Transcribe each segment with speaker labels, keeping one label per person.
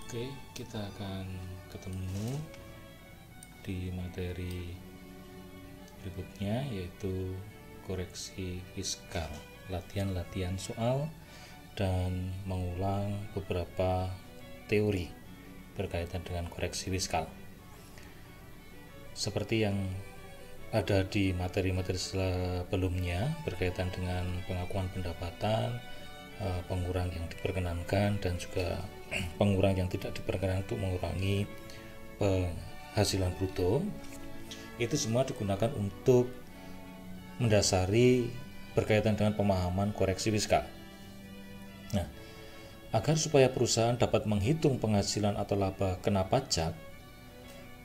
Speaker 1: Oke, kita akan ketemu di materi berikutnya, yaitu koreksi fiskal, latihan-latihan soal dan mengulang beberapa teori berkaitan dengan koreksi fiskal. Seperti yang ada di materi-materi sebelumnya berkaitan dengan pengakuan pendapatan, pengurang yang diperkenankan dan juga pengurang yang tidak diperkenankan untuk mengurangi penghasilan bruto, itu semua digunakan untuk mendasari berkaitan dengan pemahaman koreksi fiskal. Nah, agar supaya perusahaan dapat menghitung penghasilan atau laba kena pajak,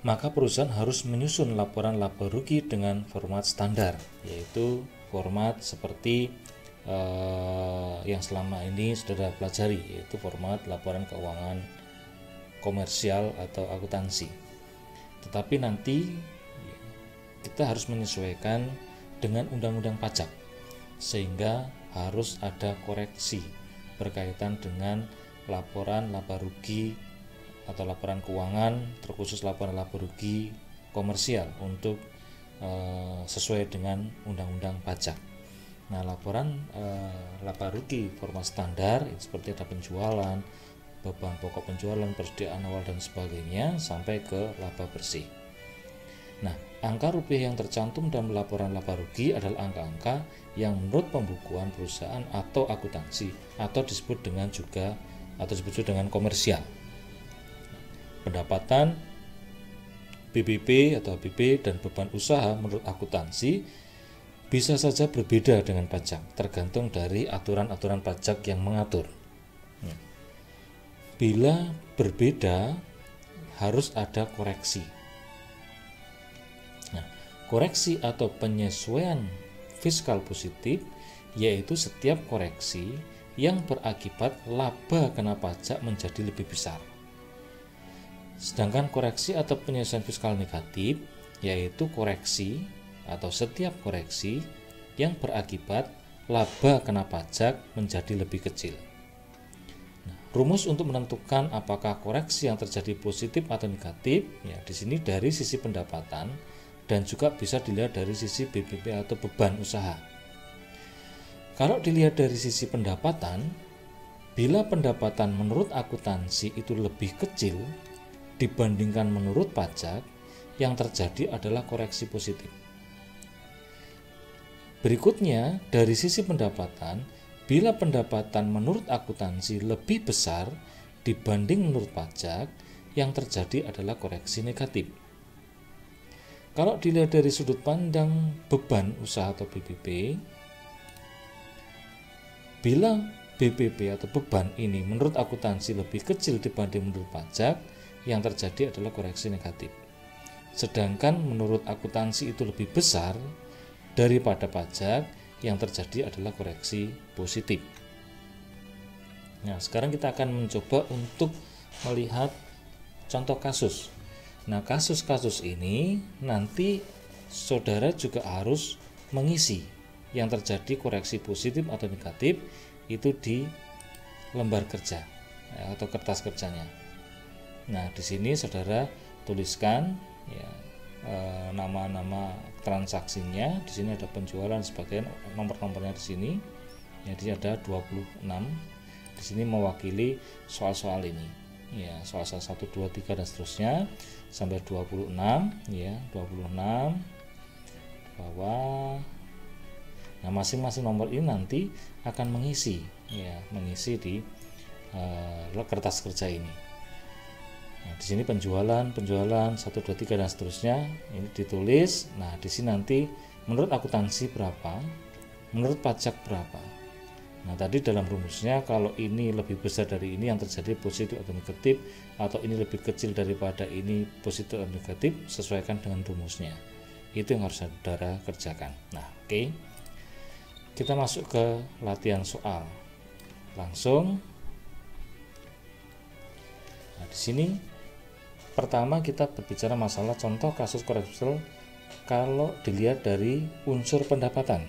Speaker 1: maka perusahaan harus menyusun laporan laba rugi dengan format standar, yaitu format seperti yang selama ini sudah pelajari, yaitu format laporan keuangan komersial atau akuntansi. Tetapi nanti kita harus menyesuaikan dengan undang-undang pajak, sehingga harus ada koreksi berkaitan dengan laporan laba rugi atau laporan keuangan, terkhusus laporan laba rugi komersial untuk sesuai dengan undang-undang pajak. Nah, laporan laba rugi format standar seperti ada penjualan, beban pokok penjualan, persediaan awal dan sebagainya sampai ke laba bersih. Nah, angka rupiah yang tercantum dalam laporan laba rugi adalah angka-angka yang menurut pembukuan perusahaan atau akuntansi atau disebut dengan komersial. Pendapatan, BBP atau HBP dan beban usaha menurut akuntansi bisa saja berbeda dengan pajak, tergantung dari aturan-aturan pajak yang mengatur. Bila berbeda, harus ada koreksi. Nah, koreksi atau penyesuaian fiskal positif yaitu setiap koreksi yang berakibat laba kena pajak menjadi lebih besar. Sedangkan koreksi atau penyesuaian fiskal negatif yaitu koreksi atau setiap koreksi yang berakibat laba kena pajak menjadi lebih kecil. Nah, rumus untuk menentukan apakah koreksi yang terjadi positif atau negatif, ya di sini dari sisi pendapatan dan juga bisa dilihat dari sisi BBP atau beban usaha. Kalau dilihat dari sisi pendapatan, bila pendapatan menurut akuntansi itu lebih kecil dibandingkan menurut pajak, yang terjadi adalah koreksi positif. Berikutnya, dari sisi pendapatan, bila pendapatan menurut akuntansi lebih besar dibanding menurut pajak, yang terjadi adalah koreksi negatif. Kalau dilihat dari sudut pandang beban usaha atau BBP, bila BBP atau beban ini menurut akuntansi lebih kecil dibanding menurut pajak, yang terjadi adalah koreksi negatif. Sedangkan menurut akuntansi itu lebih besar daripada pajak, yang terjadi adalah koreksi positif. Nah, sekarang kita akan mencoba untuk melihat contoh kasus. Nah, kasus-kasus ini nanti saudara juga harus mengisi yang terjadi koreksi positif atau negatif itu di lembar kerja atau kertas kerjanya. Nah, di sini saudara tuliskan ya nama-nama transaksinya. Di sini ada penjualan sebagian, nomor-nomornya di sini. Jadi ada 26. Di sini mewakili soal-soal ini. Ya, soal-soal 1 2 3 dan seterusnya sampai 26 ya, 26 bawah. Nah, masing-masing nomor ini nanti akan mengisi di kertas kerja ini. Nah, di sini penjualan 1 2 3 dan seterusnya ini ditulis. Nah, di sini nanti menurut akuntansi berapa, menurut pajak berapa. Nah, tadi dalam rumusnya kalau ini lebih besar dari ini yang terjadi positif atau negatif, atau ini lebih kecil daripada ini positif atau negatif, sesuaikan dengan rumusnya. Itu yang harus saudara kerjakan. Nah, oke. Kita masuk ke latihan soal. Langsung. Nah, di sini pertama kita berbicara masalah contoh kasus koreksi kalau dilihat dari unsur pendapatan.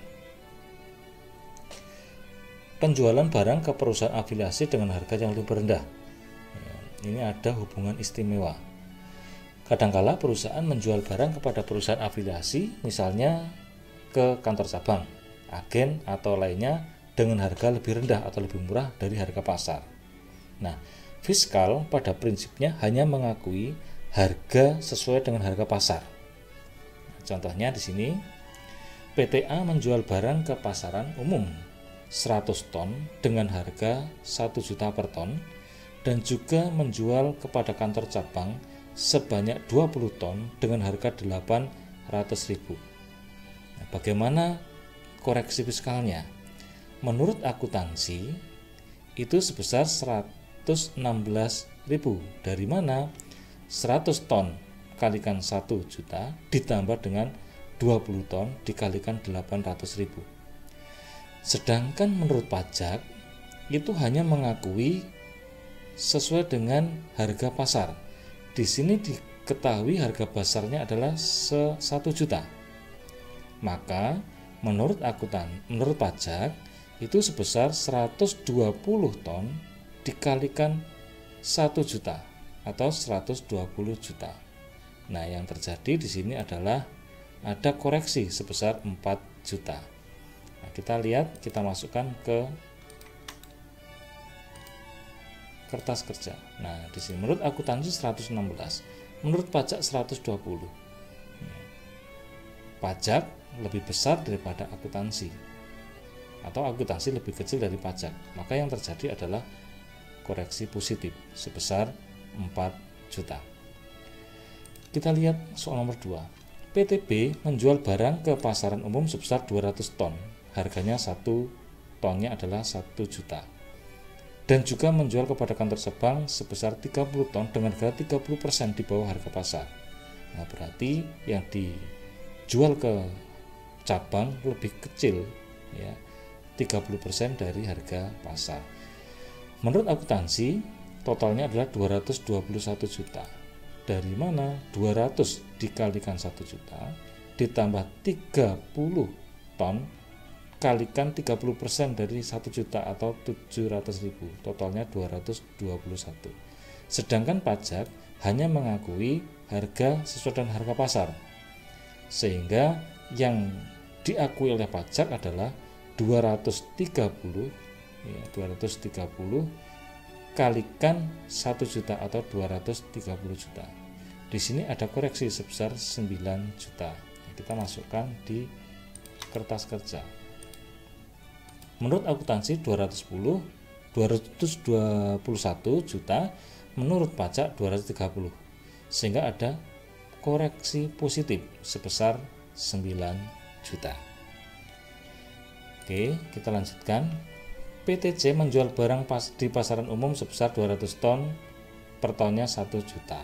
Speaker 1: Penjualan barang ke perusahaan afiliasi dengan harga yang lebih rendah. Ini ada hubungan istimewa. Kadangkala perusahaan menjual barang kepada perusahaan afiliasi, misalnya ke kantor cabang, agen, atau lainnya dengan harga lebih rendah atau lebih murah dari harga pasar. Nah, fiskal pada prinsipnya hanya mengakui harga sesuai dengan harga pasar. Contohnya di sini, PTA menjual barang ke pasaran umum 100 ton dengan harga 1 juta per ton dan juga menjual kepada kantor cabang sebanyak 20 ton dengan harga 800.000. Nah, bagaimana koreksi fiskalnya? Menurut akuntansi itu sebesar 116.000. Dari mana? 100 ton kalikan 1 juta ditambah dengan 20 ton dikalikan 800.000. Sedangkan menurut pajak itu hanya mengakui sesuai dengan harga pasar. Di sini diketahui harga pasarnya adalah 1 juta. Maka menurut pajak itu sebesar 120 ton dikalikan 1 juta atau 120 juta. Nah, yang terjadi di sini adalah ada koreksi sebesar 4 juta. Nah, kita lihat, kita masukkan ke kertas kerja. Nah, di sini menurut akuntansi 116, menurut pajak 120. Pajak lebih besar daripada akuntansi, atau akuntansi lebih kecil dari pajak. Maka yang terjadi adalah koreksi positif sebesar 4 juta. Kita lihat soal nomor 2. PTB menjual barang ke pasaran umum sebesar 200 ton. Harganya 1 tonnya adalah 1 juta. Dan juga menjual kepada kantor cabang sebesar 30 ton dengan harga 30% di bawah harga pasar. Nah, berarti yang dijual ke cabang lebih kecil, ya, 30% dari harga pasar. Menurut akuntansi, totalnya adalah 221 juta. Dari mana? 200 dikalikan 1 juta ditambah 30 ton kalikan 30% dari 1 juta atau 700.000, totalnya 221. Sedangkan pajak hanya mengakui harga sesuai dengan harga pasar, sehingga yang diakui oleh pajak adalah 230 kalikan 1 juta atau 230 juta. Di sini ada koreksi sebesar 9 juta. Kita masukkan di kertas kerja. Menurut akuntansi 221 juta, menurut pajak 230. Sehingga ada koreksi positif sebesar 9 juta. Oke, kita lanjutkan. PTC menjual barang di pasaran umum sebesar 200 ton, per tonnya 1 juta.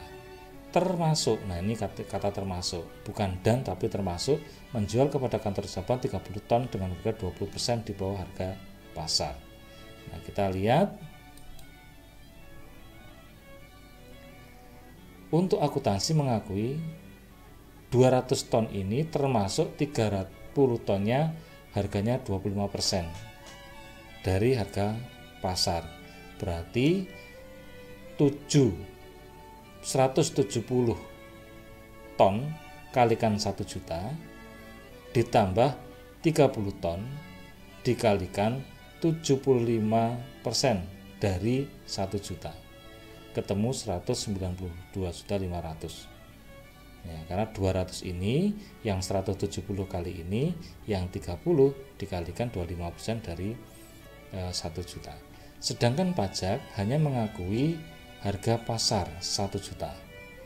Speaker 1: Termasuk, nah ini kata termasuk, bukan dan tapi termasuk, menjual kepada kantor cabang 30 ton dengan harga 20% di bawah harga pasar. Nah, kita lihat untuk akuntansi mengakui 200 ton ini termasuk 30 tonnya harganya 25% dari harga pasar. Berarti 170 ton kalikan 1 juta ditambah 30 ton dikalikan 75% dari 1 juta, ketemu 192.500. Ya, karena 200 ini yang 170 kali ini, yang 30 dikalikan 25% dari 1 juta. Sedangkan pajak hanya mengakui harga pasar 1 juta,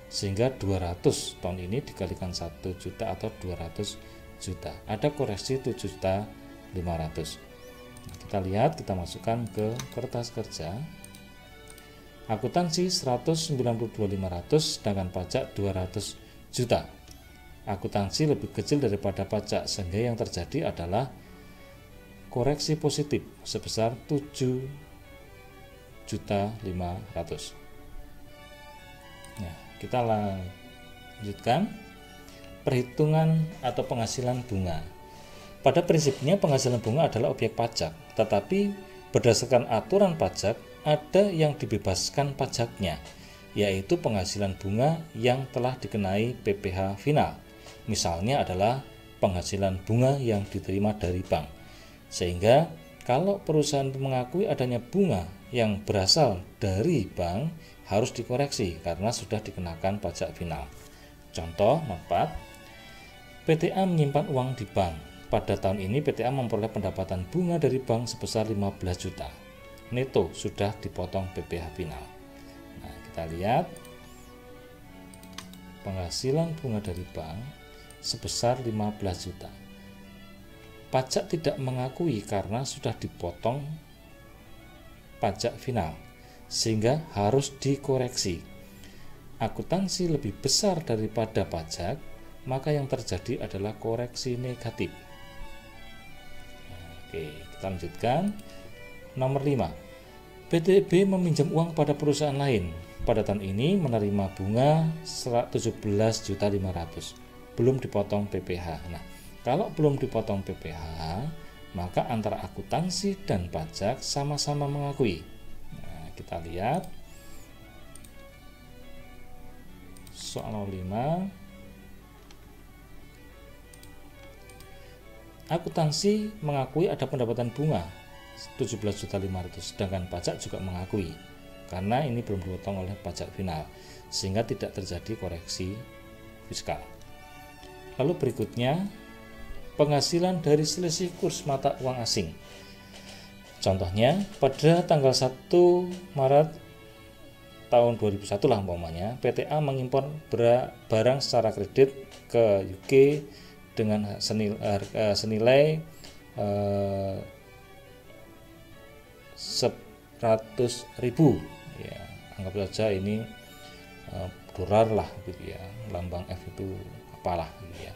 Speaker 1: sehingga 200 ton ini dikalikan 1 juta atau 200 juta. Ada koreksi 7.500. Kita lihat, kita masukkan ke kertas kerja. Akuntansi 192.500, sedangkan pajak 200 juta. Akuntansi lebih kecil daripada pajak, sehingga yang terjadi adalah koreksi positif sebesar 7.500.000. Nah, kita lanjutkan perhitungan atau penghasilan bunga. Pada prinsipnya penghasilan bunga adalah objek pajak, tetapi berdasarkan aturan pajak ada yang dibebaskan pajaknya, yaitu penghasilan bunga yang telah dikenai PPh final. Misalnya adalah penghasilan bunga yang diterima dari bank. Sehingga kalau perusahaan mengakui adanya bunga yang berasal dari bank harus dikoreksi karena sudah dikenakan pajak final. Contoh 4, PTA menyimpan uang di bank. Pada tahun ini PTA memperoleh pendapatan bunga dari bank sebesar 15 juta. Neto sudah dipotong PPh final. Nah, kita lihat penghasilan bunga dari bank sebesar 15 juta. Pajak tidak mengakui karena sudah dipotong pajak final, sehingga harus dikoreksi. Akuntansi lebih besar daripada pajak, maka yang terjadi adalah koreksi negatif. Oke, kita lanjutkan. Nomor 5, PTB meminjam uang pada perusahaan lain. Pada tahun ini menerima bunga 17.500.000, belum dipotong PPh. Nah, kalau belum dipotong PPh, maka antara akuntansi dan pajak sama-sama mengakui. Nah, kita lihat soal 5. Akuntansi mengakui ada pendapatan bunga 17.500.000, sedangkan pajak juga mengakui karena ini belum dipotong oleh pajak final, sehingga tidak terjadi koreksi fiskal. Lalu berikutnya, penghasilan dari selisih kurs mata uang asing. Contohnya, pada tanggal 1 Maret tahun 2001 lah umpamanya, PTA mengimpor barang secara kredit ke UK dengan senilai 100.000, ya, anggap saja ini dolar lah gitu ya, lambang F itu apalah gitu ya.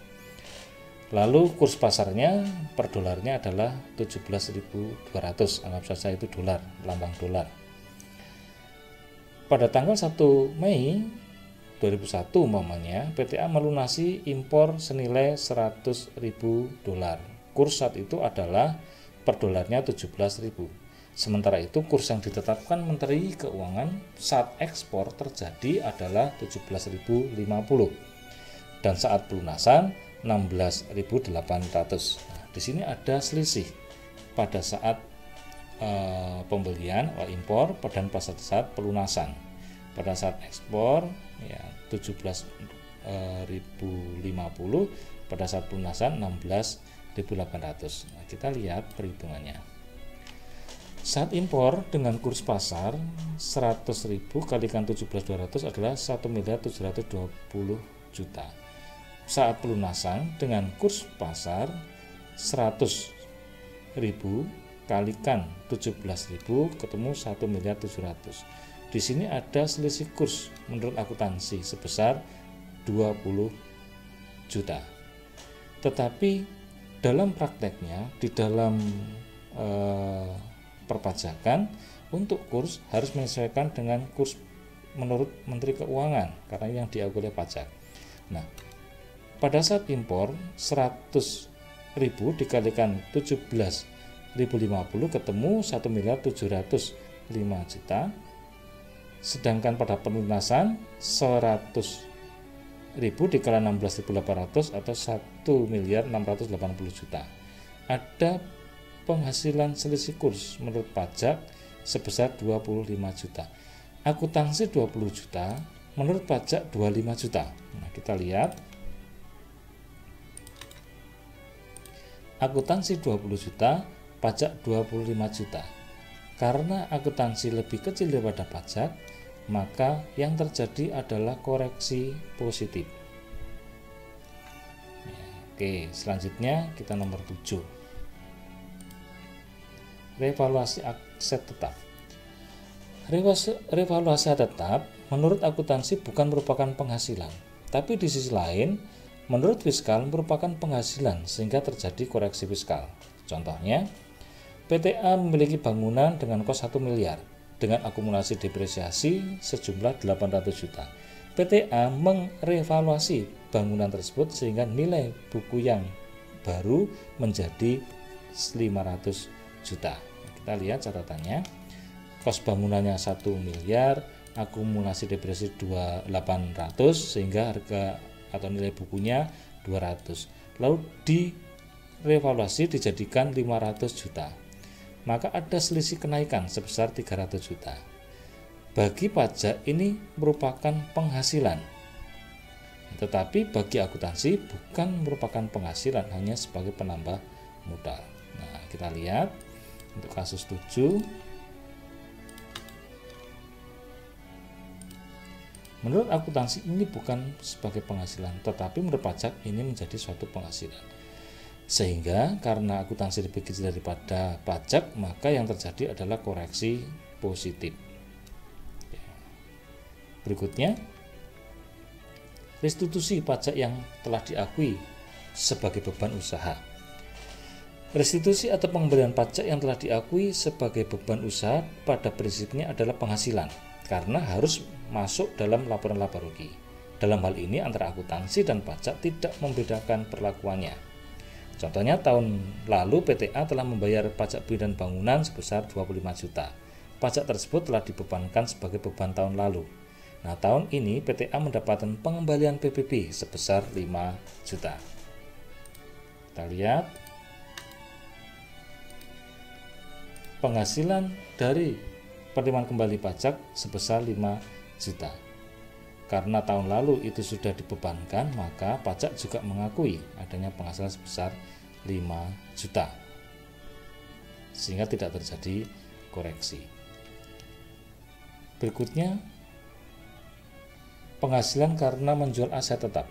Speaker 1: Lalu kurs pasarnya per dolarnya adalah 17.200, anggap saja itu dolar, lambang dolar. Pada tanggal 1 Mei 2001 umpamanya, PTA melunasi impor senilai 100.000 dolar. Kurs saat itu adalah per dolarnya 17.000. Sementara itu kurs yang ditetapkan Menteri Keuangan saat ekspor terjadi adalah 17.050 dan saat pelunasan 16.800. Nah, di sini ada selisih pada saat pembelian atau impor dan pada saat pelunasan. Pada saat ekspor ya 17.050, pada saat pelunasan 16.800. Nah, kita lihat perhitungannya. Saat impor dengan kurs pasar 100.000 kalikan 17.200 adalah 1.720 juta. Saat pelunasan dengan kurs pasar 100.000 kalikan 17.000 ketemu 1.700.000. Di sini ada selisih kurs menurut akuntansi sebesar 20 juta. Tetapi dalam prakteknya di dalam perpajakan untuk kurs harus menyesuaikan dengan kurs menurut Menteri Keuangan karena yang diakui oleh pajak. Nah, pada saat impor 100.000 dikalikan 17.050 ketemu 1.705 juta. Sedangkan pada pelunasan 100.000 dikali 16.800 atau 1.680 juta. Ada penghasilan selisih kurs menurut pajak sebesar 25 juta. Akuntansi 20 juta, menurut pajak 25 juta. Nah, kita lihat. Akuntansi 20 juta, pajak 25 juta. Karena akuntansi lebih kecil daripada pajak, maka yang terjadi adalah koreksi positif. Oke, selanjutnya kita nomor 7. revaluasi aset tetap. Revaluasi aset tetap menurut akuntansi bukan merupakan penghasilan, tapi di sisi lain menurut fiskal merupakan penghasilan sehingga terjadi koreksi fiskal. Contohnya, PTA memiliki bangunan dengan kos 1 miliar dengan akumulasi depresiasi sejumlah 800 juta. PTA merevaluasi bangunan tersebut sehingga nilai buku yang baru menjadi 500 juta. Kita lihat catatannya. Kos bangunannya 1 miliar, akumulasi depresiasi 800 sehingga harga atau nilai bukunya 200. Lalu direvaluasi dijadikan 500 juta. Maka ada selisih kenaikan sebesar 300 juta. Bagi pajak ini merupakan penghasilan. Tetapi bagi akuntansi bukan merupakan penghasilan, hanya sebagai penambah modal. Nah, kita lihat untuk kasus 7. Menurut akuntansi ini bukan sebagai penghasilan, tetapi menurut pajak ini menjadi suatu penghasilan. Sehingga karena akuntansi lebih kecil daripada pajak, maka yang terjadi adalah koreksi positif. Berikutnya, restitusi pajak yang telah diakui sebagai beban usaha. Restitusi atau pengembalian pajak yang telah diakui sebagai beban usaha pada prinsipnya adalah penghasilan, karena harus masuk dalam laporan laba rugi. Dalam hal ini antara akuntansi dan pajak tidak membedakan perlakuannya. Contohnya tahun lalu PTA telah membayar pajak bumi dan bangunan sebesar 25 juta. Pajak tersebut telah dibebankan sebagai beban tahun lalu. Nah, tahun ini PTA mendapatkan pengembalian PBB sebesar 5 juta. Kita lihat penghasilan dari penerimaan kembali pajak sebesar 5 juta. Karena tahun lalu itu sudah dibebankan, maka pajak juga mengakui adanya penghasilan sebesar 5 juta. Sehingga tidak terjadi koreksi. Berikutnya, penghasilan karena menjual aset tetap.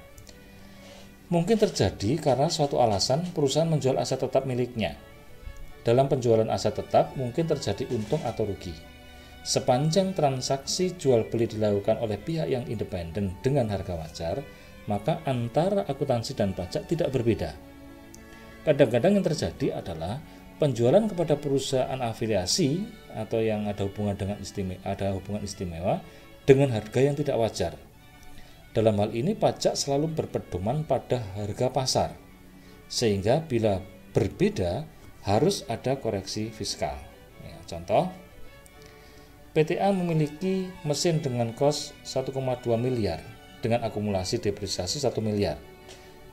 Speaker 1: Mungkin terjadi karena suatu alasan perusahaan menjual aset tetap miliknya. Dalam penjualan aset tetap mungkin terjadi untung atau rugi. Sepanjang transaksi jual beli dilakukan oleh pihak yang independen dengan harga wajar, maka antara akuntansi dan pajak tidak berbeda. Kadang-kadang yang terjadi adalah penjualan kepada perusahaan afiliasi atau yang ada hubungan istimewa dengan harga yang tidak wajar. Dalam hal ini pajak selalu berpedoman pada harga pasar, sehingga bila berbeda harus ada koreksi fiskal. Ya, contoh, PTA memiliki mesin dengan kos 1,2 miliar dengan akumulasi depresiasi 1 miliar.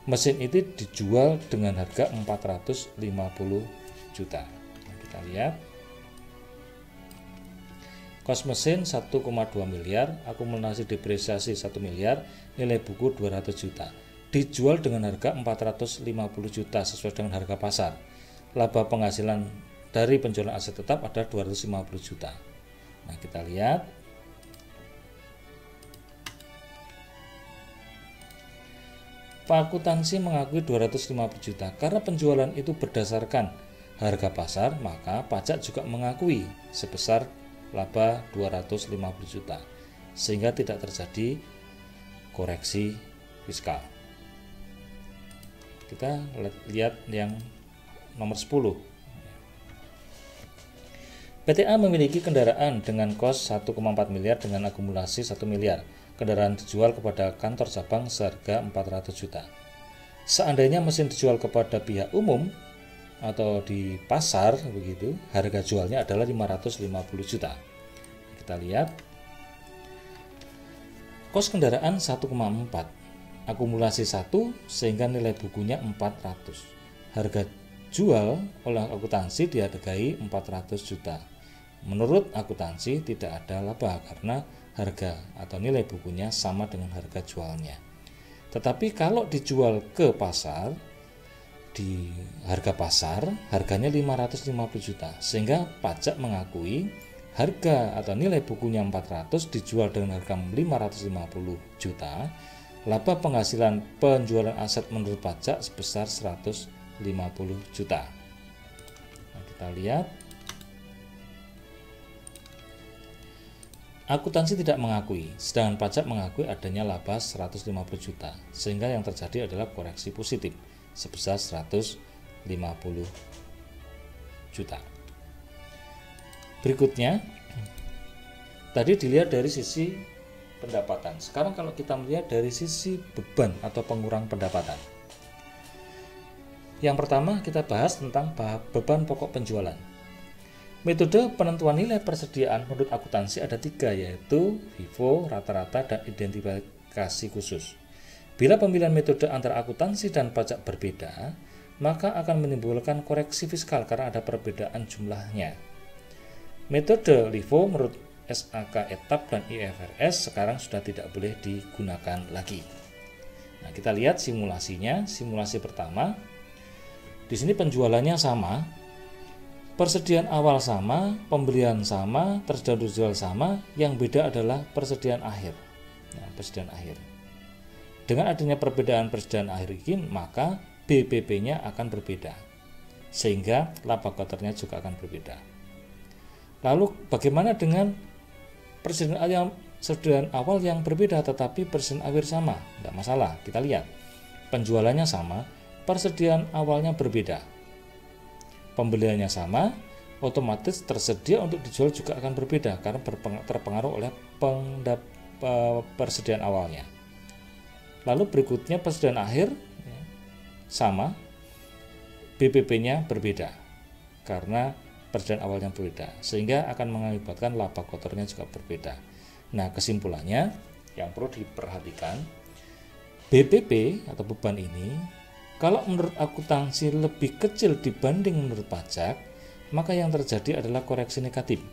Speaker 1: Mesin itu dijual dengan harga 450 juta. Nah, kita lihat. Kos mesin 1,2 miliar, akumulasi depresiasi 1 miliar, nilai buku 200 juta. Dijual dengan harga 450 juta sesuai dengan harga pasar. Laba penghasilan dari penjualan aset tetap ada 250 juta. Nah, kita lihat. Pak akuntansi mengakui 250 juta karena penjualan itu berdasarkan harga pasar, maka pajak juga mengakui sebesar laba 250 juta sehingga tidak terjadi koreksi fiskal. Kita lihat yang nomor 10. PTA memiliki kendaraan dengan kos 1,4 miliar dengan akumulasi 1 miliar. Kendaraan dijual kepada kantor cabang seharga 400 juta. Seandainya mesin dijual kepada pihak umum atau di pasar begitu, harga jualnya adalah 550 juta. Kita lihat. Kos kendaraan 1,4, akumulasi 1 sehingga nilai bukunya 400. Harga jual oleh akuntansi dihargai 400 juta. Menurut akuntansi tidak ada laba karena harga atau nilai bukunya sama dengan harga jualnya. Tetapi kalau dijual ke pasar, di harga pasar harganya 550 juta sehingga pajak mengakui harga atau nilai bukunya 400 dijual dengan harga 550 juta. Laba penghasilan penjualan aset menurut pajak sebesar 150 juta. Nah, kita lihat akuntansi tidak mengakui, sedangkan pajak mengakui adanya laba 150 juta, sehingga yang terjadi adalah koreksi positif sebesar 150 juta. Berikutnya, tadi dilihat dari sisi pendapatan. Sekarang kalau kita melihat dari sisi beban atau pengurang pendapatan. Yang pertama kita bahas tentang beban pokok penjualan. Metode penentuan nilai persediaan menurut akuntansi ada 3, yaitu FIFO, rata-rata, dan identifikasi khusus. Bila pemilihan metode antara akuntansi dan pajak berbeda, maka akan menimbulkan koreksi fiskal karena ada perbedaan jumlahnya. Metode LIFO menurut SAK Etap dan IFRS sekarang sudah tidak boleh digunakan lagi. Nah, kita lihat simulasinya. Simulasi pertama, di sini penjualannya sama, persediaan awal sama, pembelian sama, tersediaan jual sama, yang beda adalah persediaan akhir. Nah, persediaan akhir. Dengan adanya perbedaan persediaan akhir ini, maka BPP-nya akan berbeda, sehingga laba kotornya juga akan berbeda. Lalu bagaimana dengan persediaan awal yang berbeda tetapi persediaan akhir sama? Tidak masalah, kita lihat. Penjualannya sama, persediaan awalnya berbeda. Pembeliannya sama, otomatis tersedia untuk dijual juga akan berbeda karena terpengaruh oleh persediaan awalnya. Lalu berikutnya persediaan akhir sama, BPP-nya berbeda karena persediaan awalnya berbeda, sehingga akan mengakibatkan laba kotornya juga berbeda. Nah, kesimpulannya yang perlu diperhatikan, BPP atau beban ini kalau menurut akuntansi lebih kecil dibanding menurut pajak, maka yang terjadi adalah koreksi negatif.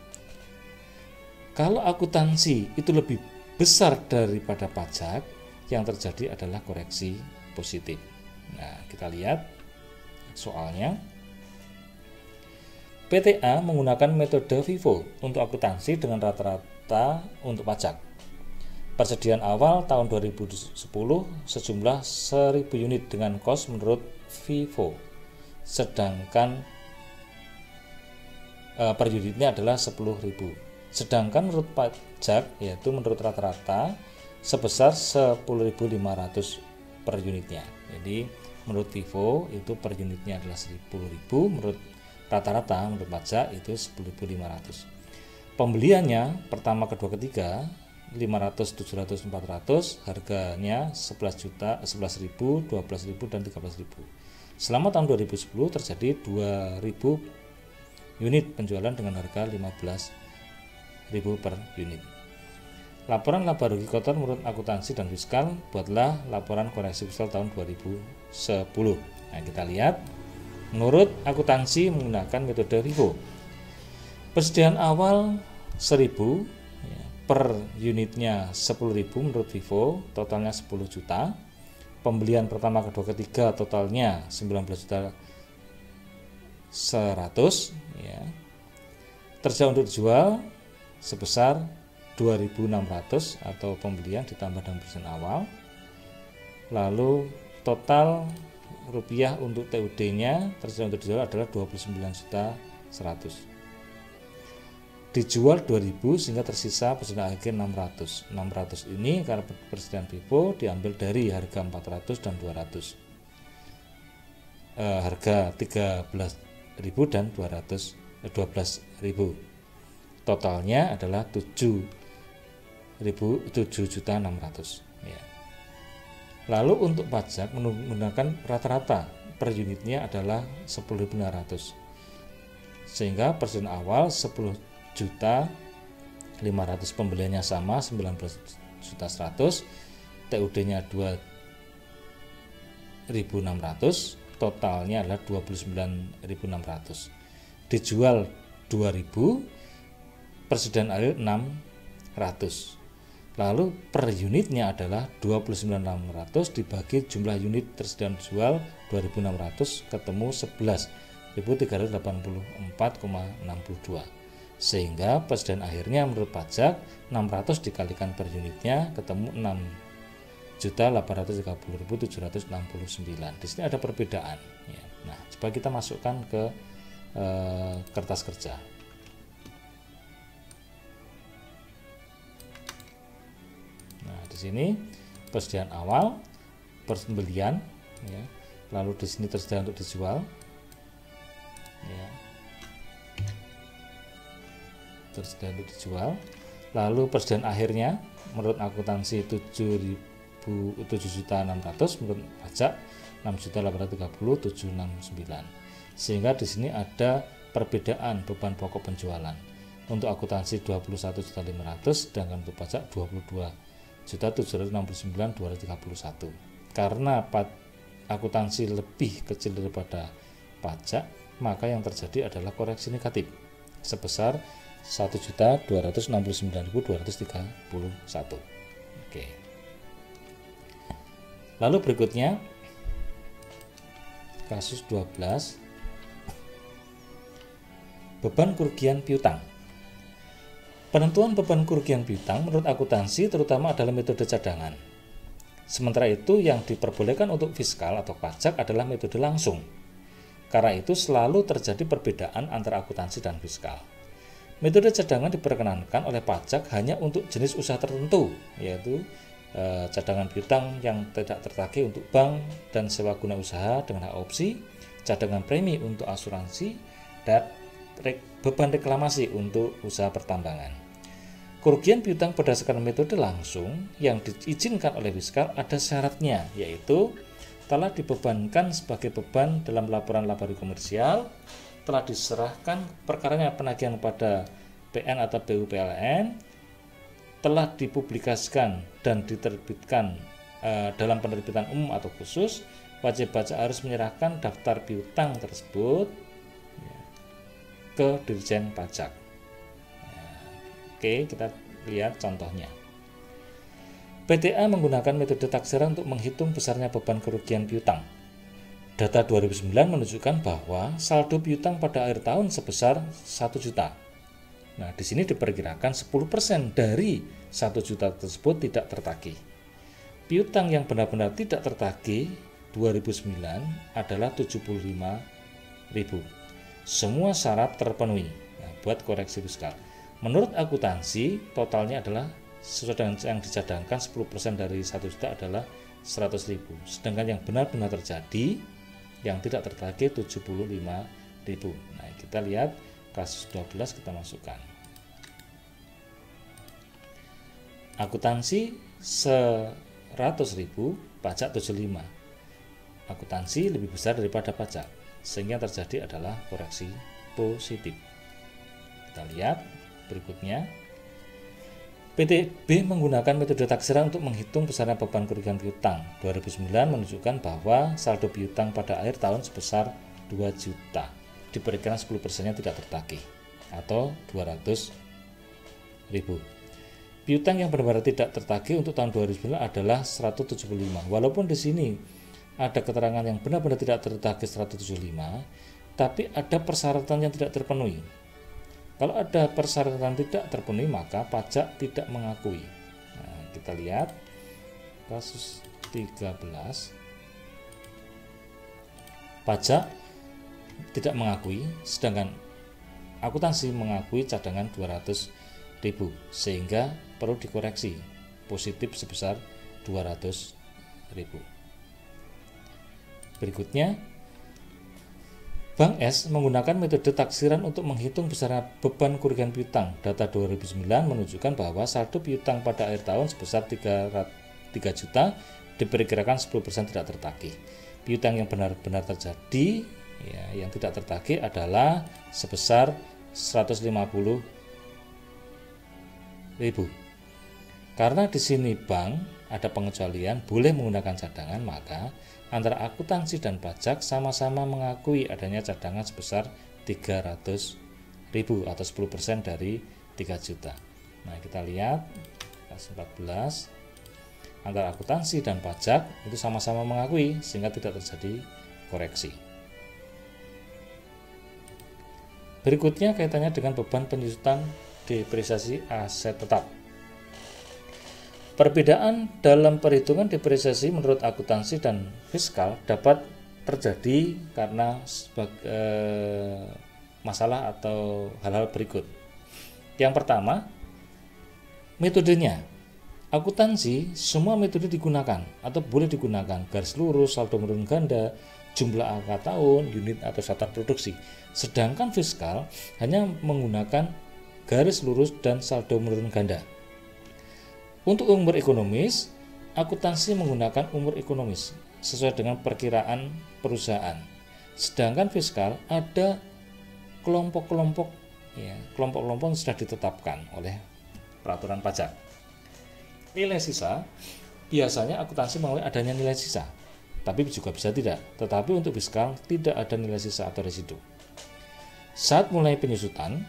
Speaker 1: Kalau akuntansi itu lebih besar daripada pajak, yang terjadi adalah koreksi positif. Nah, kita lihat soalnya. PTA menggunakan metode FIFO untuk akuntansi dengan rata-rata untuk pajak. Persediaan awal tahun 2010 sejumlah 1000 unit dengan kos menurut FIFO, sedangkan per unitnya adalah 10.000. Sedangkan menurut pajak yaitu menurut rata-rata sebesar 10.500 per unitnya. Jadi menurut FIFO itu per unitnya adalah 10.000, menurut rata-rata menurut pajak itu 10.500. Pembeliannya pertama, kedua, ketiga 500, 700, 400, harganya 11.000, 12.000 dan 13.000. Selama tahun 2010 terjadi 2.000 unit penjualan dengan harga 15.000 per unit. Laporan laba rugi kotor menurut akuntansi dan fiskal, buatlah laporan koreksi fiskal tahun 2010. Nah, kita lihat menurut akuntansi menggunakan metode FIFO. Persediaan awal 1.000 per unitnya 10.000 menurut FIFO, totalnya 10 juta. Pembelian pertama, kedua, ketiga totalnya 19 juta 100 ya. Tersedia untuk dijual sebesar 2.600 atau pembelian ditambah dengan persen awal. Lalu total rupiah untuk TUD-nya tersedia untuk dijual adalah 29 juta 100. Dijual 2.000 sehingga tersisa persediaan akhir 600. 600 ini karena persediaan FIFO diambil dari harga 400 dan 200. Harga 13.000 dan 12.000. Totalnya adalah 7.600 ya. Lalu untuk pajak menggunakan rata-rata per unitnya adalah 10.500. Sehingga persediaan awal 10 juta 500, pembeliannya sama 19 juta 100, TUD-nya 2.600, totalnya adalah 29.600. Dijual 2.000, persediaan akhir 600. Lalu per unitnya adalah 29.600 dibagi jumlah unit tersedia jual 2.600 ketemu 11.384,62. Sehingga persediaan akhirnya menurut pajak 600 dikalikan per unitnya ketemu 6.830.769. Di sini ada perbedaan ya. Nah, coba kita masukkan ke kertas kerja. di sini persediaan awal, pembelian, ya. Lalu di sini tersedia untuk dijual, ya. Tersedia untuk dijual. Lalu persediaan akhirnya menurut akuntansi 7.600.000, menurut pajak 6.830.769. Sehingga di sini ada perbedaan beban pokok penjualan. Untuk akuntansi 21.500.000, sedangkan untuk pajak 22.769.231. Karena akuntansi lebih kecil daripada pajak, maka yang terjadi adalah koreksi negatif sebesar 1.269.231. Oke. Lalu berikutnya kasus 12, beban kerugian piutang. Penentuan beban kerugian piutang menurut akuntansi terutama adalah metode cadangan. Sementara itu yang diperbolehkan untuk fiskal atau pajak adalah metode langsung. Karena itu selalu terjadi perbedaan antara akuntansi dan fiskal. Metode cadangan diperkenankan oleh pajak hanya untuk jenis usaha tertentu, yaitu cadangan piutang yang tidak tertagih untuk bank dan sewa guna usaha dengan hak opsi, cadangan premi untuk asuransi, dan beban reklamasi untuk usaha pertambangan. Kerugian piutang berdasarkan metode langsung yang diizinkan oleh fiskal ada syaratnya, yaitu telah dibebankan sebagai beban dalam laporan laba komersial, telah diserahkan perkaranya penagihan pada PN atau BUPLN, telah dipublikasikan dan diterbitkan dalam penerbitan umum atau khusus, wajib pajak harus menyerahkan daftar piutang tersebut ke Dirjen Pajak. Oke, kita lihat contohnya. PTA menggunakan metode taksiran untuk menghitung besarnya beban kerugian piutang. Data 2009 menunjukkan bahwa saldo piutang pada akhir tahun sebesar 1 juta. Nah, di sini diperkirakan 10% dari 1 juta tersebut tidak tertagih. Piutang yang benar-benar tidak tertagih 2009 adalah 75.000. Semua syarat terpenuhi. Nah, buat koreksi fiskal. Menurut akuntansi, totalnya adalah sesuai dengan yang dicadangkan 10% dari 1 juta adalah 100.000. Sedangkan yang benar-benar terjadi, yang tidak tertagih 75.000. Nah, kita lihat kasus 12 kita masukkan. Akuntansi 100.000, pajak 75. Akuntansi lebih besar daripada pajak, sehingga yang terjadi adalah koreksi positif. Kita lihat berikutnya. PTB menggunakan metode taksiran untuk menghitung besarnya beban kerugian piutang. 2009 menunjukkan bahwa saldo piutang pada akhir tahun sebesar 2 juta. Diperkirakan 10%-nya tidak tertagih atau 200.000. Piutang yang benar-benar tidak tertagih untuk tahun 2009 adalah 175. Walaupun di sini ada keterangan yang benar-benar tidak tertagih 175, tapi ada persyaratan yang tidak terpenuhi. Kalau ada persyaratan tidak terpenuhi, maka pajak tidak mengakui. Nah, kita lihat kasus 13. Pajak tidak mengakui, sedangkan akuntansi mengakui cadangan 200.000, sehingga perlu dikoreksi positif sebesar 200.000. Berikutnya, Bank S menggunakan metode taksiran untuk menghitung besarnya beban kerugian piutang. Data 2009 menunjukkan bahwa saldo piutang pada akhir tahun sebesar 3 juta, diperkirakan 10% tidak tertagih. Piutang yang benar-benar terjadi, ya, yang tidak tertagih adalah sebesar 150.000. Karena di sini bank ada pengecualian boleh menggunakan cadangan, maka antara akuntansi dan pajak sama-sama mengakui adanya cadangan sebesar 300.000 atau 10% dari 3 juta. Nah, kita lihat kasus 14. Antara akuntansi dan pajak itu sama-sama mengakui sehingga tidak terjadi koreksi. Berikutnya kaitannya dengan beban penyusutan depresiasi aset tetap. Perbedaan dalam perhitungan depresiasi menurut akuntansi dan fiskal dapat terjadi karena masalah atau hal-hal berikut. Yang pertama, metodenya. Akuntansi semua metode digunakan atau boleh digunakan, garis lurus, saldo menurun ganda, jumlah angka tahun, unit atau satuan produksi. Sedangkan fiskal hanya menggunakan garis lurus dan saldo menurun ganda. Untuk umur ekonomis, akuntansi menggunakan umur ekonomis sesuai dengan perkiraan perusahaan. Sedangkan fiskal ada kelompok-kelompok yang sudah ditetapkan oleh peraturan pajak. Nilai sisa, biasanya akuntansi mengakui adanya nilai sisa, tapi juga bisa tidak. Tetapi untuk fiskal tidak ada nilai sisa atau residu. Saat mulai penyusutan,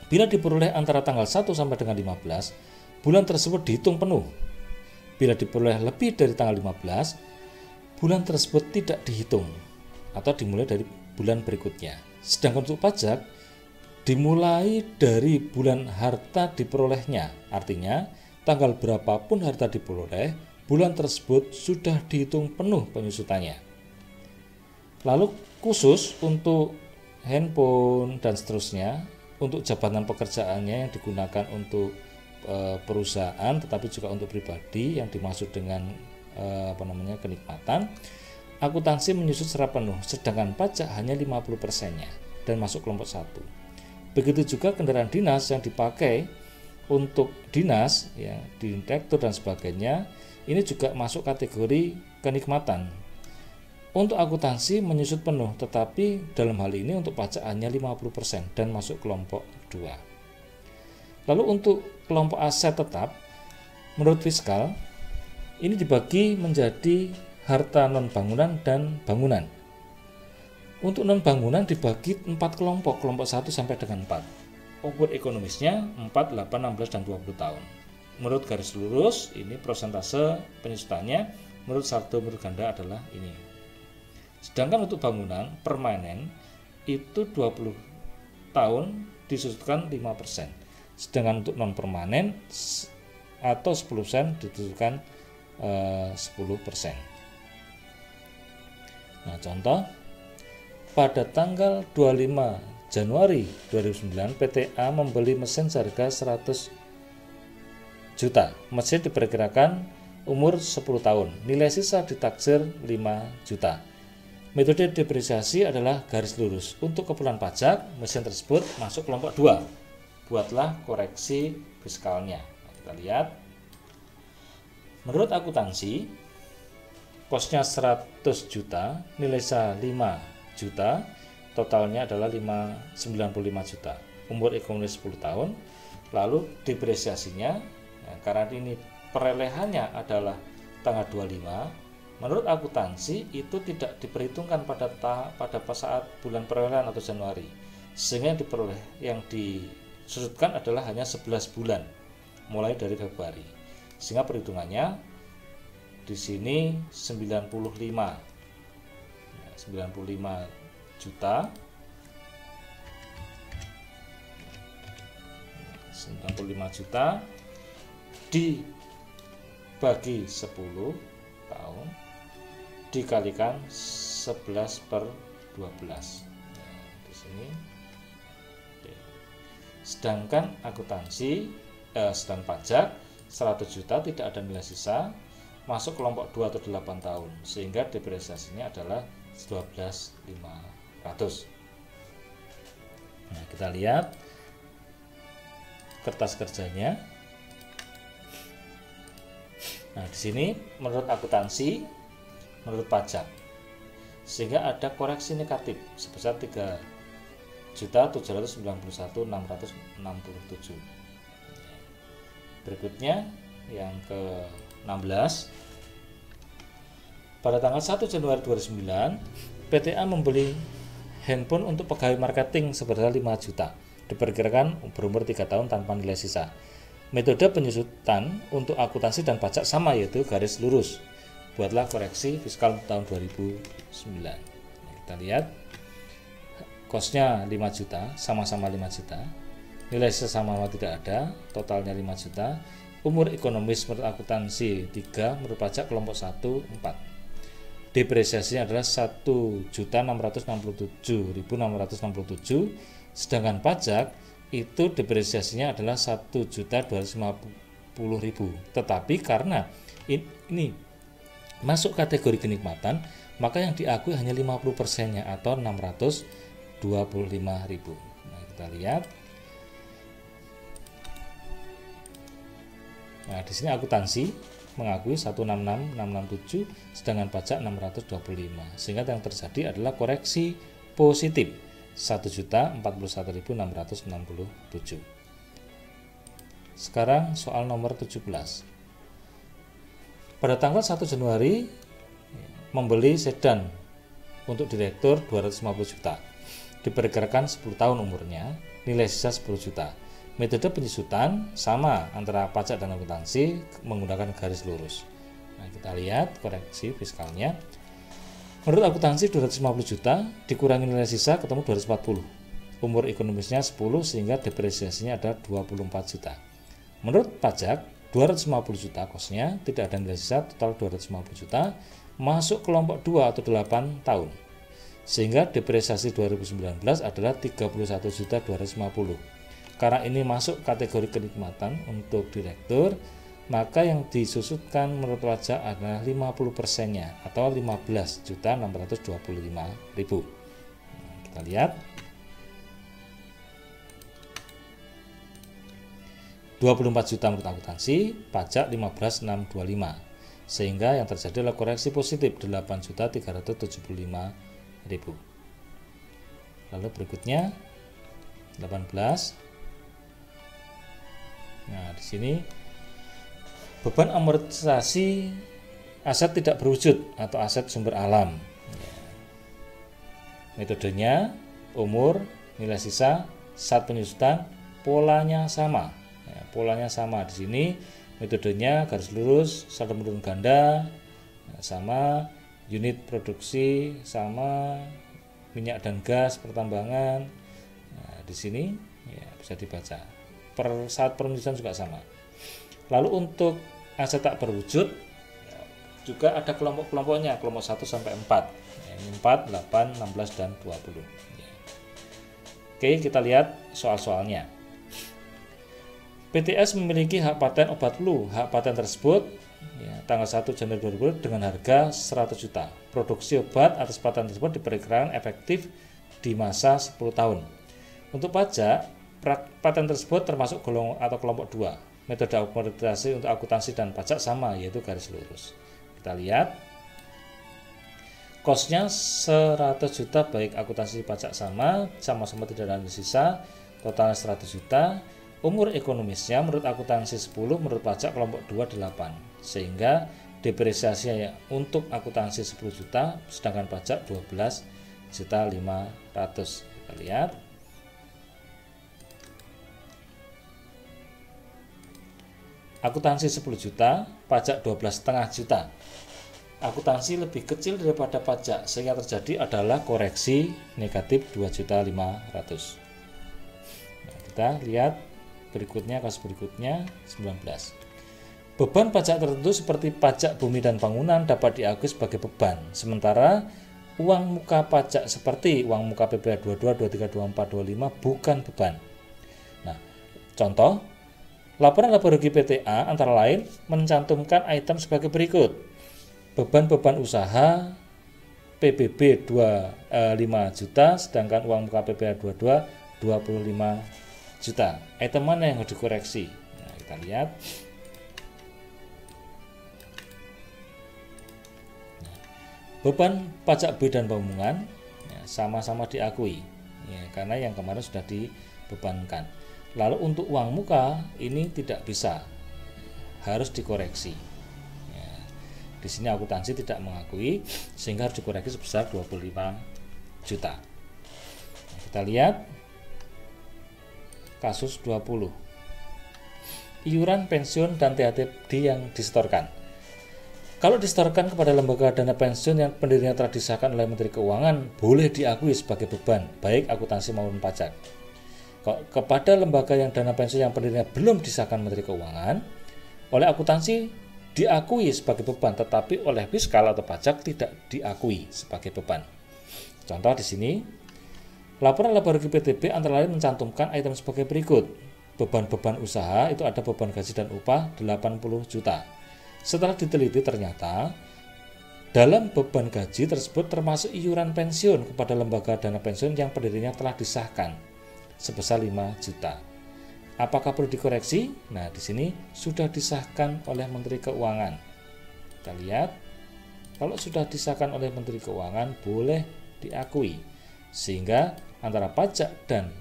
Speaker 1: bila diperoleh antara tanggal 1 sampai dengan 15, bulan tersebut dihitung penuh. Bila diperoleh lebih dari tanggal 15, bulan tersebut tidak dihitung atau dimulai dari bulan berikutnya. Sedangkan untuk pajak, dimulai dari bulan harta diperolehnya. Artinya, tanggal berapapun harta diperoleh, bulan tersebut sudah dihitung penuh penyusutannya. Lalu khusus untuk handphone dan seterusnya, untuk jabatan pekerjaannya yang digunakan untuk perusahaan tetapi juga untuk pribadi yang dimaksud dengan kenikmatan, akuntansi menyusut secara penuh, sedangkan pajak hanya 50%-nya dan masuk kelompok 1. Begitu juga kendaraan dinas yang dipakai untuk dinas, ya, di direktur dan sebagainya, ini juga masuk kategori kenikmatan. Untuk akuntansi menyusut penuh, tetapi dalam hal ini untuk pajak hanya 50% dan masuk kelompok 2. Lalu untuk kelompok aset tetap, menurut fiskal, ini dibagi menjadi harta non-bangunan dan bangunan. Untuk non-bangunan dibagi 4 kelompok, kelompok 1 sampai dengan 4. Umur ekonomisnya 4, 8, 16, dan 20 tahun. Menurut garis lurus, ini persentase penyusutannya. Menurut saldo menurut ganda adalah ini. Sedangkan untuk bangunan permanen itu 20 tahun disusutkan 5%. Sedangkan untuk non permanen atau 10% disusutkan 10%. Nah, contoh pada tanggal 25 Januari 2009, PTA membeli mesin seharga 100 juta. Mesin diperkirakan umur 10 tahun. Nilai sisa ditaksir 5 juta. Metode depresiasi adalah garis lurus. Untuk keperluan pajak, mesin tersebut masuk kelompok 2. Buatlah koreksi fiskalnya. Nah, kita lihat. Menurut akuntansi, kosnya 100 juta, nilai sisa 5 juta, totalnya adalah 95 juta. Umur ekonomi 10 tahun. Lalu depresiasinya, karena ini perolehannya adalah tanggal 25, menurut akuntansi itu tidak diperhitungkan pada saat bulan perolehan atau Januari. Sehingga yang disusutkan adalah hanya 11 bulan mulai dari Februari. Sehingga perhitungannya di sini 95 juta, 95 juta dibagi 10 tahun dikalikan 11/12. Nah, di sini. Sedangkan akuntansi sedang pajak 100 juta tidak ada nilai sisa, masuk kelompok 2 atau 8 tahun, sehingga depresiasinya adalah 12.500. Nah, kita lihat kertas kerjanya. Nah, di sini menurut akuntansi, menurut pajak, sehingga ada koreksi negatif sebesar 3.791.667. Berikutnya yang ke-16. Pada tanggal 1 Januari 2009, PTA membeli handphone untuk pegawai marketing sebesar 5 juta. Diperkirakan berumur 3 tahun tanpa nilai sisa. Metode penyusutan untuk akuntansi dan pajak sama, yaitu garis lurus. Buatlah koreksi fiskal tahun 2009. Nah, kita lihat kosnya 5 juta, sama-sama 5 juta. Nilai sisa sama tidak ada, totalnya 5 juta. Umur ekonomis menurut akuntansi 3, menurut pajak kelompok 1 4. Depresiasinya adalah 1.667.667, sedangkan pajak itu depresiasinya adalah 1.250.000 10.000. Tetapi karena ini masuk kategori kenikmatan, maka yang diakui hanya 50%-nya atau 625.000. Nah, kita lihat. Nah, di sini akuntansi mengakui 166, 667, sedangkan pajak 625. Sehingga yang terjadi adalah koreksi positif 1.041.667. Sekarang soal nomor 17. Pada tanggal 1 Januari membeli sedan untuk direktur 250 juta. Diperkirakan 10 tahun umurnya, nilai sisa 10 juta. Metode penyusutan sama antara pajak dan akuntansi menggunakan garis lurus. Nah, kita lihat koreksi fiskalnya. Menurut akuntansi 250 juta dikurangi nilai sisa ketemu 240. Umur ekonomisnya 10 sehingga depresiasinya ada 24 juta. Menurut pajak 250 juta kosnya, tidak ada nilai sisa, total 250 juta, masuk kelompok 2 atau 8 tahun. Sehingga depresiasi 2019 adalah 31.250. Karena ini masuk kategori kenikmatan untuk direktur, maka yang disusutkan menurut pajak adalah 50%-nya atau 15.625.000. Kita lihat. 24 juta menurut akuntansi, pajak 15.625. Sehingga yang terjadi adalah koreksi positif 8.375.000. Lalu berikutnya 18. Nah, di sini beban amortisasi aset tidak berwujud atau aset sumber alam. Metodenya umur, nilai sisa, saat penyusutan, polanya sama. Polanya sama di sini, metodenya garis lurus, saldo menurun ganda sama, unit produksi sama, minyak dan gas pertambangan. Nah, di sini ya, bisa dibaca. Saat penyusutan juga sama. Lalu untuk aset tak berwujud juga ada kelompok-kelompoknya, kelompok 1 sampai 4. 4, 8, 16 dan 20. Oke, kita lihat soal-soalnya. PTS memiliki hak paten obat flu. Hak paten tersebut tanggal 1 Januari 2020 dengan harga 100 juta. Produksi obat atas paten tersebut diperkirakan efektif di masa 10 tahun. Untuk pajak, paten tersebut termasuk golongan atau kelompok 2. Metode amortisasi untuk akuntansi dan pajak sama, yaitu garis lurus. Kita lihat. Kosnya 100 juta baik akuntansi pajak sama-sama tidak ada sisa, totalnya 100 juta. Umur ekonomisnya menurut akuntansi 10, menurut pajak kelompok 2 8. Sehingga depresiasinya untuk akuntansi 10 juta, sedangkan pajak 12.500.000. Kita lihat. Akuntansi 10 juta, pajak 12,5 juta. Akuntansi lebih kecil daripada pajak, sehingga terjadi adalah koreksi negatif 2.500.000. Nah, kita lihat berikutnya, kasus berikutnya 19. Beban pajak tertentu seperti pajak bumi dan bangunan dapat diakui sebagai beban, sementara uang muka pajak seperti uang muka PPh 22, 23, 24, 25 bukan beban. Nah, contoh, laporan laba rugi PTA antara lain mencantumkan item sebagai berikut. Beban-beban usaha PBB 25 juta, sedangkan uang muka PPh 22 25 juta. Item mana yang harus dikoreksi? Nah, kita lihat. Beban pajak B dan bangunan sama-sama diakui, karena yang kemarin sudah dibebankan. Lalu untuk uang muka ini tidak bisa, harus dikoreksi. Di sini akuntansi tidak mengakui, sehingga harus dikoreksi sebesar 25 juta. Nah, kita lihat kasus 20. Iuran pensiun dan THTD yang disetorkan. Kalau disetorkan kepada lembaga dana pensiun yang pendirinya telah disahkan oleh Menteri Keuangan, boleh diakui sebagai beban, baik akuntansi maupun pajak. Kepada lembaga yang dana pensiun yang pendirinya belum disahkan Menteri Keuangan, oleh akuntansi diakui sebagai beban, tetapi oleh fiskal atau pajak tidak diakui sebagai beban. Contoh di sini, laporan laba rugi PTB antara lain mencantumkan item sebagai berikut. beban-beban usaha itu ada beban gaji dan upah 80 juta. Setelah diteliti ternyata dalam beban gaji tersebut termasuk iuran pensiun kepada lembaga dana pensiun yang pendirinya telah disahkan sebesar 5 juta. Apakah perlu dikoreksi? Nah, di sini sudah disahkan oleh Menteri Keuangan. Kita lihat, kalau sudah disahkan oleh Menteri Keuangan boleh diakui, sehingga antara pajak dan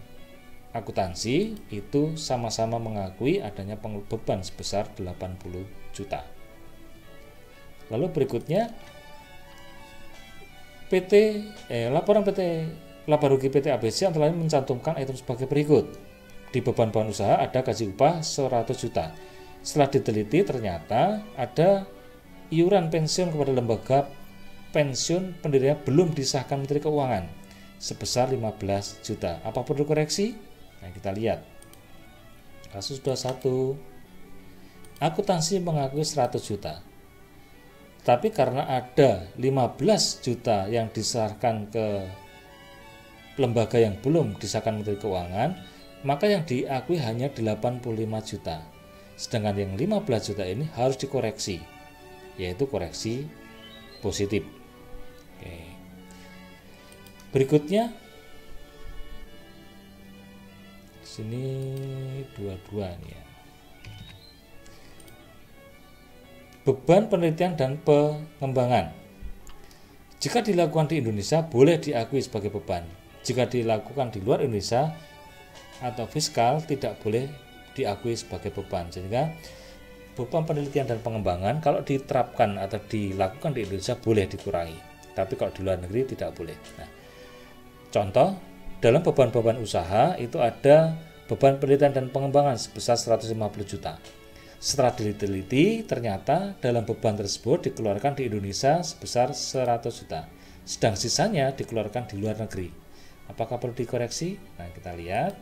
Speaker 1: akuntansi itu sama-sama mengakui adanya beban sebesar 80 juta. Lalu berikutnya laporan laba rugi PT ABC antara lain mencantumkan item sebagai berikut. Di beban usaha ada gaji upah 100 juta. Setelah diteliti ternyata ada iuran pensiun kepada lembaga pensiun pendirinya belum disahkan Menteri Keuangan sebesar 15 juta. Apa perlu koreksi? Nah, kita lihat. Kasus 21. Akuntansi mengakui 100 juta. Tapi karena ada 15 juta yang disahkan ke lembaga yang belum disahkan Menteri Keuangan, maka yang diakui hanya 85 juta. Sedangkan yang 15 juta ini harus dikoreksi, yaitu koreksi positif. Oke. Berikutnya sini 22 nih ya. Beban penelitian dan pengembangan. Jika dilakukan di Indonesia boleh diakui sebagai beban. Jika dilakukan di luar Indonesia atau fiskal tidak boleh diakui sebagai beban. Sehingga beban penelitian dan pengembangan kalau diterapkan atau dilakukan di Indonesia boleh dikurangi, tapi kalau di luar negeri tidak boleh. Nah, contoh dalam beban-beban usaha itu ada beban penelitian dan pengembangan sebesar 150 juta. Setelah diteliti ternyata dalam beban tersebut dikeluarkan di Indonesia sebesar 100 juta, sedang sisanya dikeluarkan di luar negeri. Apakah perlu dikoreksi? Nah, kita lihat.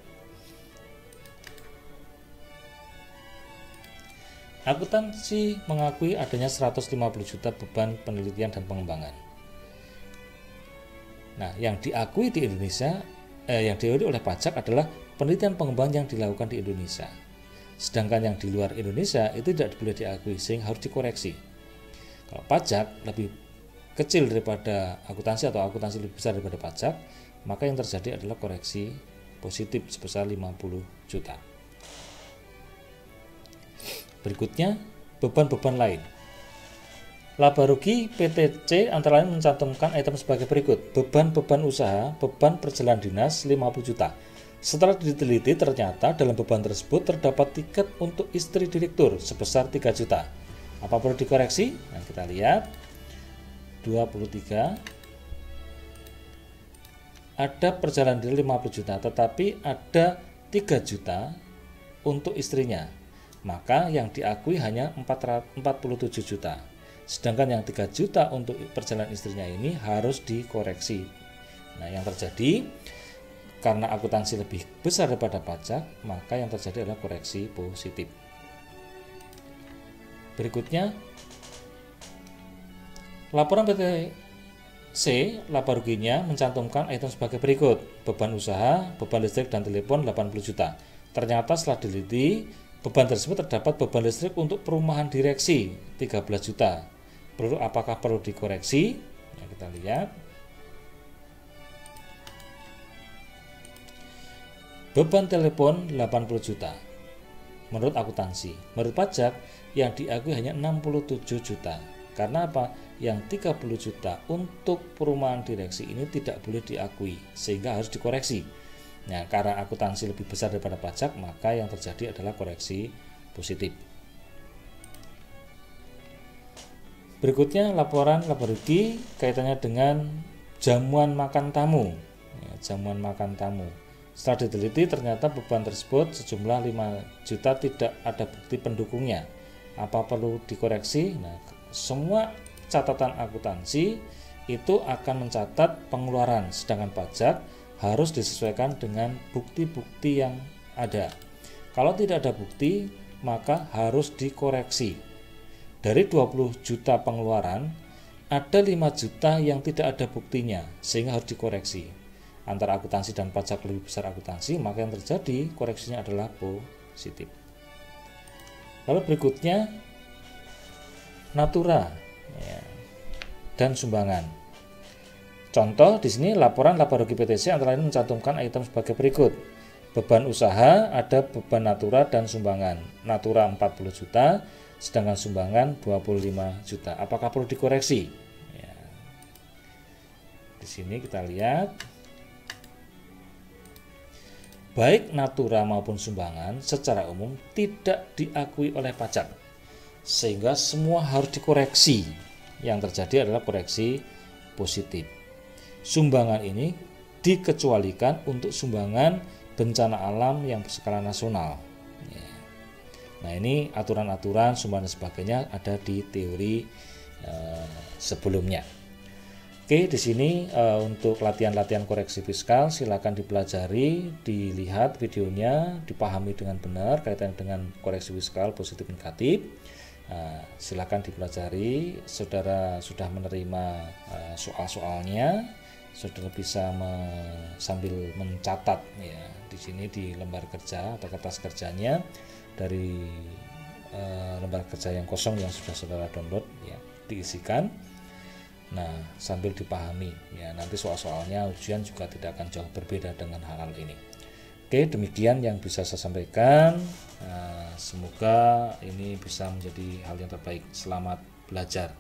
Speaker 1: Akuntansi mengakui adanya 150 juta beban penelitian dan pengembangan. Nah, yang diakui di Indonesia, yang diakui oleh pajak adalah penelitian pengembangan yang dilakukan di Indonesia. Sedangkan yang di luar Indonesia itu tidak boleh diakui, sehingga harus dikoreksi. Kalau pajak lebih kecil daripada akuntansi atau akuntansi lebih besar daripada pajak, maka yang terjadi adalah koreksi positif sebesar 50 juta. Berikutnya, beban-beban lain. Laba rugi PTC antara lain mencantumkan item sebagai berikut. Beban-beban usaha, beban perjalanan dinas 50 juta. Setelah diteliti ternyata dalam beban tersebut terdapat tiket untuk istri direktur sebesar 3 juta. Apa perlu dikoreksi? Nah, kita lihat. 23. Ada perjalanan dinas 50 juta, tetapi ada 3 juta untuk istrinya. Maka yang diakui hanya 47 juta. Sedangkan yang 3 juta untuk perjalanan istrinya ini harus dikoreksi. Nah, yang terjadi karena akuntansi lebih besar daripada pajak, maka yang terjadi adalah koreksi positif. Berikutnya, laporan PTC laba ruginya mencantumkan item sebagai berikut. Beban usaha, beban listrik dan telepon 80 juta. Ternyata setelah diteliti, beban tersebut terdapat beban listrik untuk perumahan direksi 13 juta. Apakah perlu dikoreksi? Nah, kita lihat. Beban telepon 80 juta menurut akuntansi. Menurut pajak yang diakui hanya 67 juta. Karena apa? Yang 30 juta untuk perumahan direksi ini tidak boleh diakui, sehingga harus dikoreksi. Nah, karena akuntansi lebih besar daripada pajak, maka yang terjadi adalah koreksi positif. Berikutnya laporan laba rugi kaitannya dengan jamuan makan tamu. Jamuan makan tamu. Setelah diteliti ternyata beban tersebut sejumlah 5 juta tidak ada bukti pendukungnya. Apa perlu dikoreksi? Nah, semua catatan akuntansi itu akan mencatat pengeluaran, sedangkan pajak harus disesuaikan dengan bukti-bukti yang ada. Kalau tidak ada bukti, maka harus dikoreksi. Dari 20 juta pengeluaran, ada 5 juta yang tidak ada buktinya, sehingga harus dikoreksi. Antara akuntansi dan pajak lebih besar akuntansi, maka yang terjadi koreksinya adalah positif. Lalu berikutnya natura ya, dan sumbangan. Contoh di sini laporan Laboratorium PTC antara lain mencantumkan item sebagai berikut. Beban usaha ada beban natura dan sumbangan. Natura 40 juta, sedangkan sumbangan 25 juta. Apakah perlu dikoreksi? Ya. Di sini kita lihat baik natura maupun sumbangan secara umum tidak diakui oleh pajak, sehingga semua harus dikoreksi. Yang terjadi adalah koreksi positif. Sumbangan ini dikecualikan untuk sumbangan bencana alam yang berskala nasional. Nah, ini aturan-aturan sumbangan dan sebagainya ada di teori sebelumnya. Oke, di sini untuk latihan-latihan koreksi fiskal silakan dipelajari, dilihat videonya, dipahami dengan benar kaitan dengan koreksi fiskal positif negatif. Silakan dipelajari. Saudara sudah menerima soal-soalnya, saudara bisa sambil mencatat ya di sini di lembar kerja atau kertas kerjanya dari lembar kerja yang kosong yang sudah saudara download ya, diisikan. Nah, sambil dipahami ya, nanti soal-soalnya ujian juga tidak akan jauh berbeda dengan hal-hal ini. Oke, demikian yang bisa saya sampaikan. Semoga ini bisa menjadi hal yang terbaik. Selamat belajar.